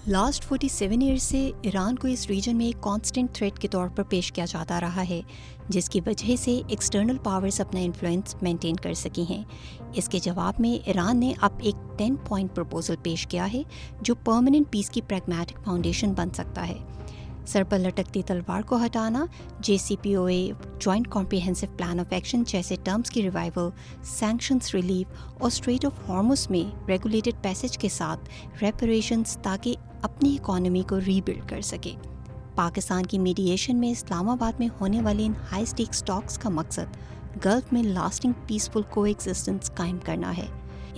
Last 47 years से Iran को इस रीजन में एक कांस्टेंट थ्रेट के तौर पर पेश किया जाता रहा है, जिसकी वजह से एक्सटर्नल पावर्स अपना इन्फ्लुएंस मेंटेन कर सकी हैं। इसके जवाब में ईरान ने अब एक 10 पॉइंट प्रपोजल पेश किया है जो परमानेंट पीस की प्रैग्मेटिक फाउंडेशन बन सकता है। सर पर लटकती तलवार को हटाना, JCPOA joint comprehensive plan of action जैसे टर्म्स की रिवाइवल, सैंक्शंस रिलीफ और स्ट्रेट ऑफ हॉर्मुज में रेगुलेटेड पैसेज के साथ रेपरेशंस ताकि अपनी इकोनॉमी को रीबिल्ड कर सके। पाकिस्तान की मीडिएशन में इस्लामाबाद में होने वाले इन हाई स्टेक्स टॉक्स का मकसद गल्फ में लास्टिंग पीसफुल कोएग्जिस्टेंस कायम करना है।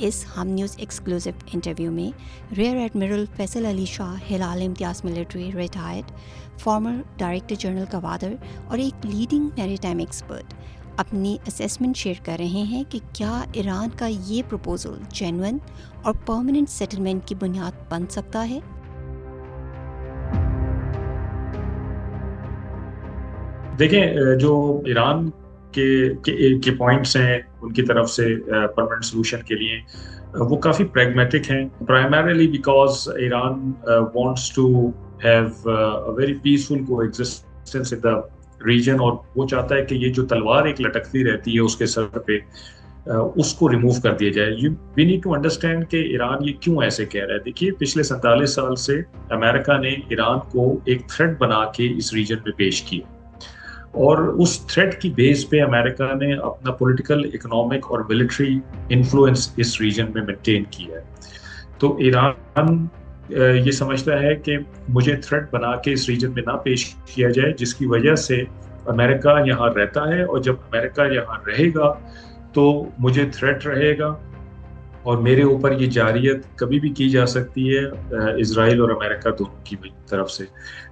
इस हम न्यूज़ एक्सक्लूसिव इंटरव्यू में rear admiral Faisal Ali Shah, Hilal Imtiaz military retired, former director general Gwadar और एक लीडिंग मैरीटाइम एक्सपर्ट अपनी असेसमेंट शेयर कर रहे हैं कि क्या ईरान का ये प्रपोजल जेन्युइन और परमानेंट सेटलमेंट की बुनियाद बन सकता है। देखें, जो ईरान के पॉइंट्स हैं उनकी तरफ से परमानेंट सोल्यूशन के लिए, वो काफ़ी प्रैग्मेटिक हैं, primarily because Iran wants to have a very peaceful coexistence in the region, और वो चाहता है कि ये जो तलवार एक लटकती रहती है उसके सर पे, उसको रिमूव कर दिया जाए। वी नीड टू अंडरस्टैंड कि ईरान ये क्यों ऐसे कह रहा है। देखिए, पिछले 47 साल से अमेरिका ने ईरान को एक थ्रेट बना के इस रीजन में पेश किया, और उस थ्रेट की बेस पे अमेरिका ने अपना पॉलिटिकल, इकोनॉमिक और मिलिट्री इन्फ्लुएंस इस रीजन में मेंटेन किया है। तो ईरान ये समझता है कि मुझे थ्रेट बना के इस रीजन में ना पेश किया जाए, जिसकी वजह से अमेरिका यहाँ रहता है, और जब अमेरिका यहाँ रहेगा तो मुझे थ्रेट रहेगा और मेरे ऊपर ये जारियत कभी भी की जा सकती है इजराइल और अमेरिका दोनों की तरफ से।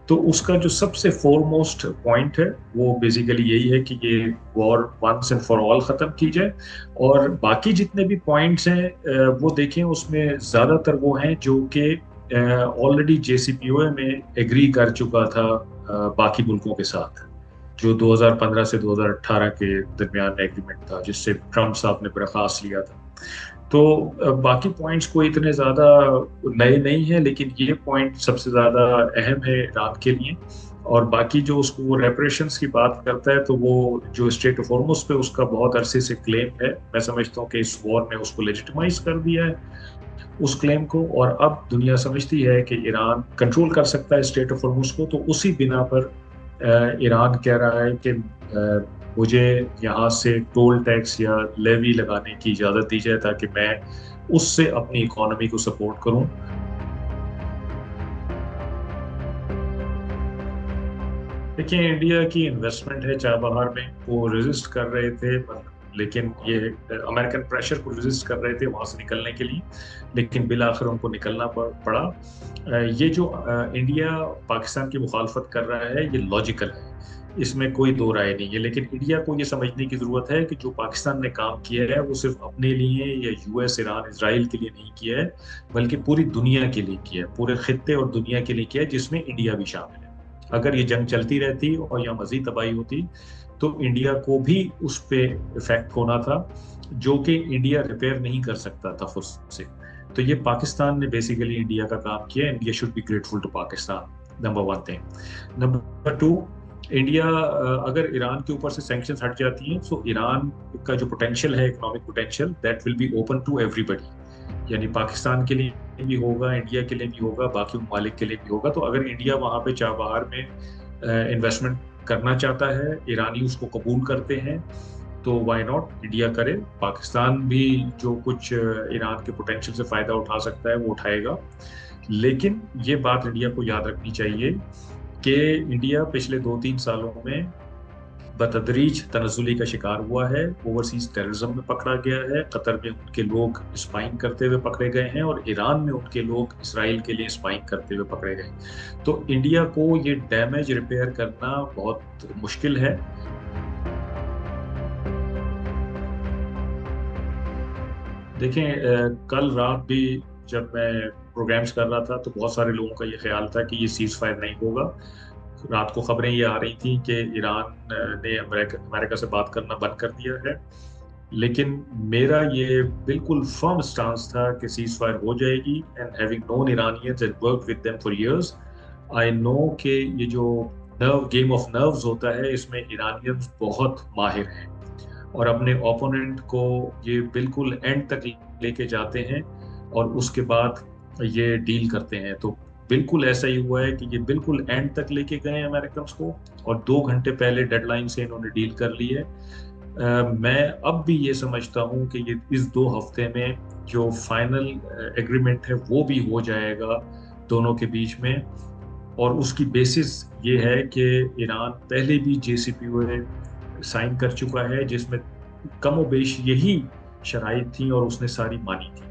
तो उसका जो सबसे फोरमोस्ट पॉइंट है वो बेसिकली यही है कि ये war once and for all ख़त्म की जाए। और बाकी जितने भी पॉइंट्स हैं वो देखें, उसमें ज़्यादातर वो हैं जो कि ऑलरेडी JCPOA में एग्री कर चुका था बाकी मुल्कों के साथ, जो 2015 से 2018 के दरमियान एग्रीमेंट था जिससे ट्रम्प साहब ने बर्खास्त लिया था। तो बाकी पॉइंट्स कोई इतने ज़्यादा नए नहीं हैं, लेकिन ये पॉइंट सबसे ज़्यादा अहम है ईरान के लिए। और बाकी जो उसको रेपरेशंस की बात करता है, तो वो जो स्ट्रेट ऑफ हॉर्मुज़ पे उसका बहुत अरसे से क्लेम है, मैं समझता हूँ कि इस वॉर ने उसको लेजिटिमाइज कर दिया है उस क्लेम को, और अब दुनिया समझती है कि ईरान कंट्रोल कर सकता है स्ट्रेट ऑफ हॉर्मुज़ को। तो उसी बिना पर ईरान कह रहा है कि मुझे यहाँ से टोल टैक्स या लेवी लगाने की इजाज़त दी जाए ताकि मैं उससे अपनी इकोनॉमी को सपोर्ट करूं। देखिए, इंडिया की इन्वेस्टमेंट है चाबहार में, वो रेजिस्ट कर रहे थे, लेकिन ये अमेरिकन प्रेशर को रेजिस्ट कर रहे थे वहाँ से निकलने के लिए, लेकिन बिलाखिर उनको निकलना पड़ा। ये जो इंडिया पाकिस्तान की मुखालफत कर रहा है ये लॉजिकल है, इसमें कोई दो राय नहीं है। लेकिन इंडिया को ये समझने की ज़रूरत है कि जो पाकिस्तान ने काम किया है वो सिर्फ अपने लिए या US, ईरान, इसराइल के लिए नहीं किया है, बल्कि पूरी दुनिया के लिए किया है, पूरे खित्ते और दुनिया के लिए किया है, जिसमें इंडिया भी शामिल है। अगर ये जंग चलती रहती और यहाँ मज़ीद तबाही होती तो इंडिया को भी उस पर इफेक्ट होना था, जो कि इंडिया रिपेयर नहीं कर सकता था खुद से। तो ये पाकिस्तान ने बेसिकली इंडिया का काम किया। India should be grateful to Pakistan, number one thing. Number two, India अगर ईरान के ऊपर से सैंक्शंस हट जाती हैं तो ईरान का जो पोटेंशियल है, economic potential, that will be open to everybody, यानी पाकिस्तान के लिए भी होगा, इंडिया के लिए भी होगा, बाकी ममालिक के लिए भी होगा। तो अगर इंडिया वहाँ पे चाबहार में इन्वेस्टमेंट करना चाहता है, ईरानी उसको कबूल करते हैं, तो वाई नॉट, इंडिया करे। पाकिस्तान भी जो कुछ ईरान के पोटेंशियल से फ़ायदा उठा सकता है वो उठाएगा। लेकिन ये बात इंडिया को याद रखनी चाहिए कि इंडिया पिछले 2-3 सालों में बतदरीज तनज़ुली का शिकार हुआ है, ओवरसीज टेररिज्म में पकड़ा गया है, कतर में उनके लोग स्पाइंग करते हुए पकड़े गए हैं, और ईरान में उनके लोग इसराइल के लिए स्पाइंग करते हुए पकड़े गए। तो इंडिया को ये डैमेज रिपेयर करना बहुत मुश्किल है। देखें, कल रात भी जब मैं प्रोग्राम्स कर रहा था तो बहुत सारे लोगों का ये ख्याल था कि ये सीज़ फायर नहीं होगा। रात को खबरें ये आ रही थी कि ईरान ने अमेरिका से बात करना बंद कर दिया है, लेकिन मेरा ये बिल्कुल फर्म स्टांस था कि सीज फायर हो जाएगी, and having known Iranians and work with them for years, I know कि ये जो नर्व गेम ऑफ नर्व्स होता है इसमें ईरानियंस बहुत माहिर हैं और अपने ओपोनेंट को ये बिल्कुल एंड तक लेके जाते हैं और उसके बाद ये डील करते हैं। तो बिल्कुल ऐसा ही हुआ है कि ये बिल्कुल एंड तक लेके गए अमेरिकन को, और 2 घंटे पहले डेडलाइन से इन्होंने डील कर ली है। मैं अब भी ये समझता हूँ कि ये इस 2 हफ्ते में जो फाइनल एग्रीमेंट है वो भी हो जाएगा दोनों के बीच में। और उसकी बेसिस ये है कि ईरान पहले भी JCPOA साइन कर चुका है, जिसमें कमोबेश यही शराइत थी और उसने सारी मानी थी।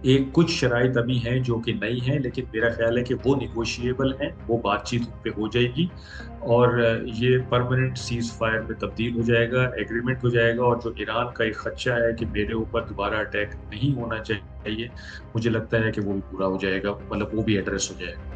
एक कुछ शराइत अभी हैं जो कि नई हैं, लेकिन मेरा ख्याल है कि वो निगोशिएबल हैं, वो बातचीत उन पे हो जाएगी और ये परमानेंट सीज फायर में तब्दील हो जाएगा, एग्रीमेंट हो जाएगा। और जो ईरान का एक खदशा है कि मेरे ऊपर दोबारा अटैक नहीं होना चाहिए, मुझे लगता है कि वो भी पूरा हो जाएगा, मतलब वो भी एड्रेस हो जाएगा।